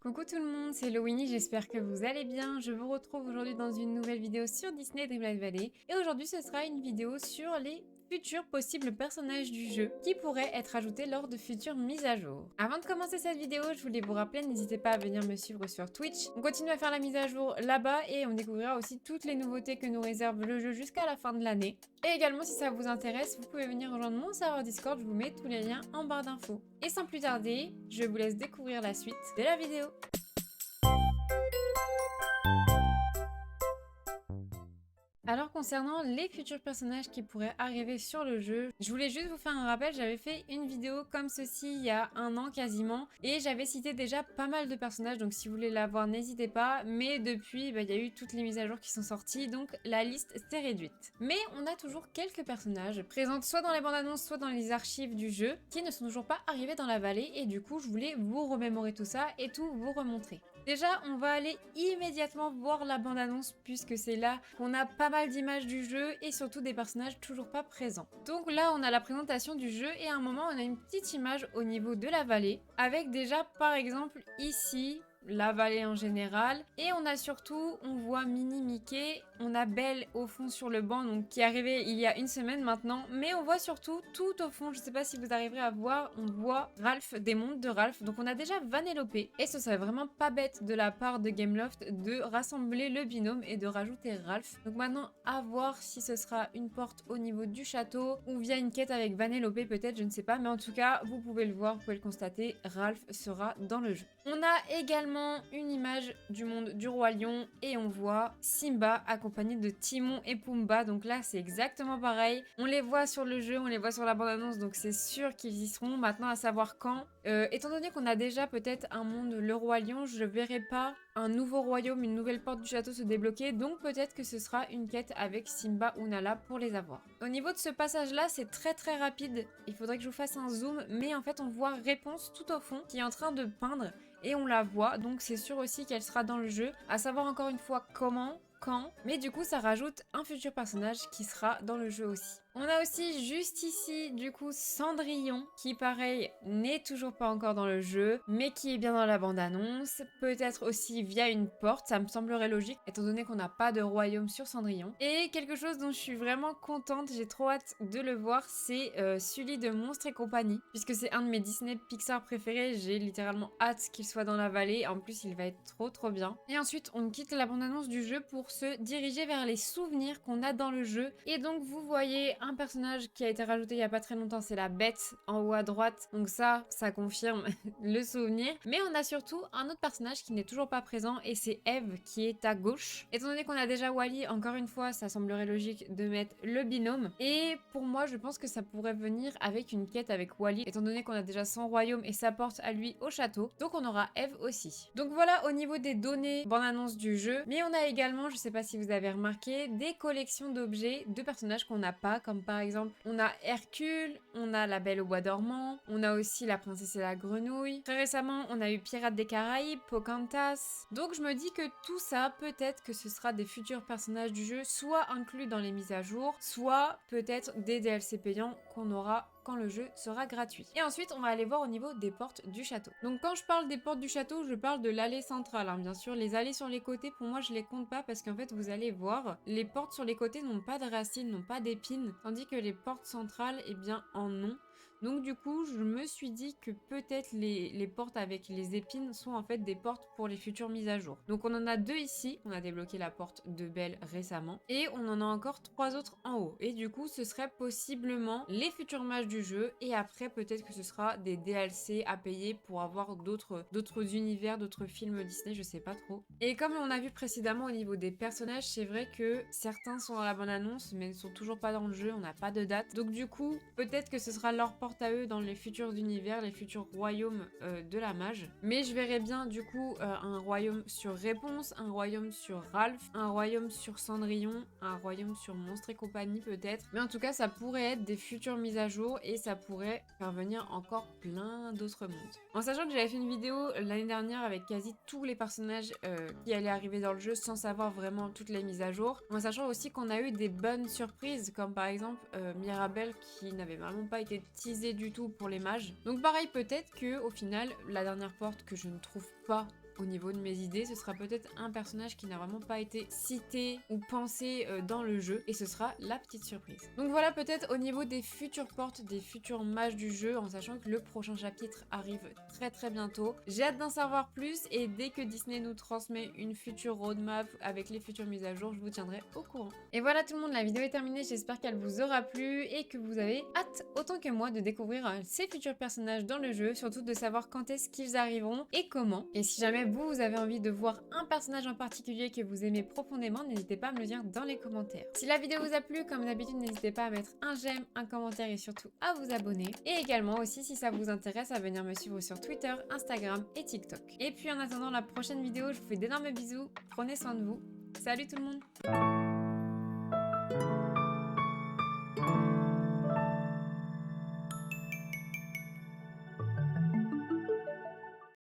Coucou tout le monde, c'est Lowini, j'espère que vous allez bien. Je vous retrouve aujourd'hui dans une nouvelle vidéo sur Disney Dreamlight Valley. Et aujourd'hui ce sera une vidéo sur les futurs possibles personnages du jeu qui pourraient être ajoutés lors de futures mises à jour. Avant de commencer cette vidéo, je voulais vous rappeler, n'hésitez pas à venir me suivre sur Twitch. On continue à faire la mise à jour là-bas et on découvrira aussi toutes les nouveautés que nous réserve le jeu jusqu'à la fin de l'année. Et également, si ça vous intéresse, vous pouvez venir rejoindre mon serveur Discord, je vous mets tous les liens en barre d'infos. Et sans plus tarder, je vous laisse découvrir la suite de la vidéo. Alors concernant les futurs personnages qui pourraient arriver sur le jeu, je voulais juste vous faire un rappel, j'avais fait une vidéo comme ceci il y a un an quasiment et j'avais cité déjà pas mal de personnages, donc si vous voulez la voir n'hésitez pas, mais depuis il y a eu toutes les mises à jour qui sont sorties, donc la liste s'est réduite. Mais on a toujours quelques personnages présents soit dans les bandes annonces soit dans les archives du jeu qui ne sont toujours pas arrivés dans la vallée et du coup je voulais vous remémorer tout ça et tout vous remontrer. Déjà, on va aller immédiatement voir la bande-annonce puisque c'est là qu'on a pas mal d'images du jeu et surtout des personnages toujours pas présents. Donc là, on a la présentation du jeu et à un moment, on a une petite image au niveau de la vallée avec déjà, par exemple, ici, la vallée en général. Et on a surtout, on voit Minnie, Mickey, on a Belle au fond sur le banc, donc qui est arrivé il y a une semaine maintenant. Mais on voit surtout tout au fond, je sais pas si vous arriverez à voir, on voit Ralph, des montres de Ralph. Donc on a déjà Vanellope. Et ce serait vraiment pas bête de la part de Gameloft de rassembler le binôme et de rajouter Ralph. Donc maintenant, à voir si ce sera une porte au niveau du château ou via une quête avec Vanellope peut-être, je ne sais pas. Mais en tout cas, vous pouvez le voir, vous pouvez le constater, Ralph sera dans le jeu. On a également une image du monde du roi lion et on voit Simba accompagné de Timon et Pumba, donc là c'est exactement pareil, on les voit sur le jeu, on les voit sur la bande annonce, donc c'est sûr qu'ils y seront. Maintenant à savoir quand, étant donné qu'on a déjà peut-être un monde le roi lion, je verrai pas un nouveau royaume, une nouvelle porte du château se débloquer, donc peut-être que ce sera une quête avec Simba ou Nala pour les avoir. Au niveau de ce passage là, c'est très rapide, il faudrait que je vous fasse un zoom, mais en fait on voit Réponse tout au fond qui est en train de peindre et on la voit, donc c'est sûr aussi qu'elle sera dans le jeu. À savoir encore une fois comment, quand, mais du coup ça rajoute un futur personnage qui sera dans le jeu aussi. On a aussi juste ici du coup Cendrillon qui pareil n'est toujours pas encore dans le jeu mais qui est bien dans la bande annonce, peut-être aussi via une porte, ça me semblerait logique étant donné qu'on n'a pas de royaume sur Cendrillon. Et quelque chose dont je suis vraiment contente, j'ai trop hâte de le voir, c'est Sully de Monstres et compagnie, puisque c'est un de mes Disney Pixar préférés, j'ai littéralement hâte qu'il soit dans la vallée, en plus il va être trop bien. Et ensuite on quitte la bande annonce du jeu pour se diriger vers les souvenirs qu'on a dans le jeu, et donc vous voyez un personnage qui a été rajouté il y a pas très longtemps, c'est la bête en haut à droite, donc ça confirme le souvenir. Mais on a surtout un autre personnage qui n'est toujours pas présent et c'est Eve qui est à gauche. Étant donné qu'on a déjà Wally, encore une fois, ça semblerait logique de mettre le binôme. Et pour moi, je pense que ça pourrait venir avec une quête avec Wally, étant donné qu'on a déjà son royaume et sa porte à lui au château. Donc on aura Eve aussi. Donc voilà au niveau des données bande-annonce du jeu. Mais on a également, je sais pas si vous avez remarqué, des collections d'objets de personnages qu'on n'a pas, comme par exemple, on a Hercule, on a la Belle au bois dormant, on a aussi la princesse et la grenouille. Très récemment, on a eu Pirates des Caraïbes, Pocahontas. Donc je me dis que tout ça, peut-être que ce sera des futurs personnages du jeu, soit inclus dans les mises à jour, soit peut-être des DLC payants qu'on aura quand le jeu sera gratuit. Et ensuite, on va aller voir au niveau des portes du château. Donc quand je parle des portes du château, je parle de l'allée centrale. Bien sûr, les allées sur les côtés, pour moi, je les compte pas parce qu'en fait, vous allez voir, les portes sur les côtés n'ont pas de racines, n'ont pas d'épines, tandis que les portes centrales, eh bien, en ont. Donc du coup, je me suis dit que peut-être les portes avec les épines sont en fait des portes pour les futures mises à jour. Donc on en a deux ici, on a débloqué la porte de Belle récemment, et on en a encore 3 autres en haut. Et du coup, ce serait possiblement les futurs mages du jeu, et après peut-être que ce sera des DLC à payer pour avoir d'autres univers, d'autres films Disney, je sais pas trop. Et comme on a vu précédemment au niveau des personnages, c'est vrai que certains sont dans la bande-annonce, mais ne sont toujours pas dans le jeu, on n'a pas de date. Donc du coup, peut-être que ce sera leur porte à eux dans les futurs univers, les futurs royaumes de la mage. Mais je verrais bien du coup un royaume sur Réponse, un royaume sur Ralph, un royaume sur Cendrillon, un royaume sur Monstres et compagnie peut-être. Mais en tout cas, ça pourrait être des futures mises à jour et ça pourrait faire venir encore plein d'autres mondes. En sachant que j'avais fait une vidéo l'année dernière avec quasi tous les personnages qui allaient arriver dans le jeu sans savoir vraiment toutes les mises à jour. En sachant aussi qu'on a eu des bonnes surprises comme par exemple Mirabelle qui n'avait vraiment pas été teasée du tout pour les mages. Donc pareil, peut-être que au final, la dernière porte que je ne trouve pas au niveau de mes idées, ce sera peut-être un personnage qui n'a vraiment pas été cité ou pensé dans le jeu, et ce sera la petite surprise. Donc voilà, peut-être au niveau des futures portes, des futurs mages du jeu, en sachant que le prochain chapitre arrive très bientôt. J'ai hâte d'en savoir plus, et dès que Disney nous transmet une future roadmap avec les futures mises à jour, je vous tiendrai au courant. Et voilà tout le monde, la vidéo est terminée, j'espère qu'elle vous aura plu et que vous avez hâte autant que moi de découvrir ces futurs personnages dans le jeu, surtout de savoir quand est-ce qu'ils arriveront et comment. Et si jamais vous avez envie de voir un personnage en particulier que vous aimez profondément, n'hésitez pas à me le dire dans les commentaires. Si la vidéo vous a plu, comme d'habitude, n'hésitez pas à mettre un j'aime, un commentaire et surtout à vous abonner. Et également aussi, si ça vous intéresse, à venir me suivre sur Twitter, Instagram et TikTok. Et puis en attendant la prochaine vidéo, je vous fais d'énormes bisous, prenez soin de vous. Salut tout le monde!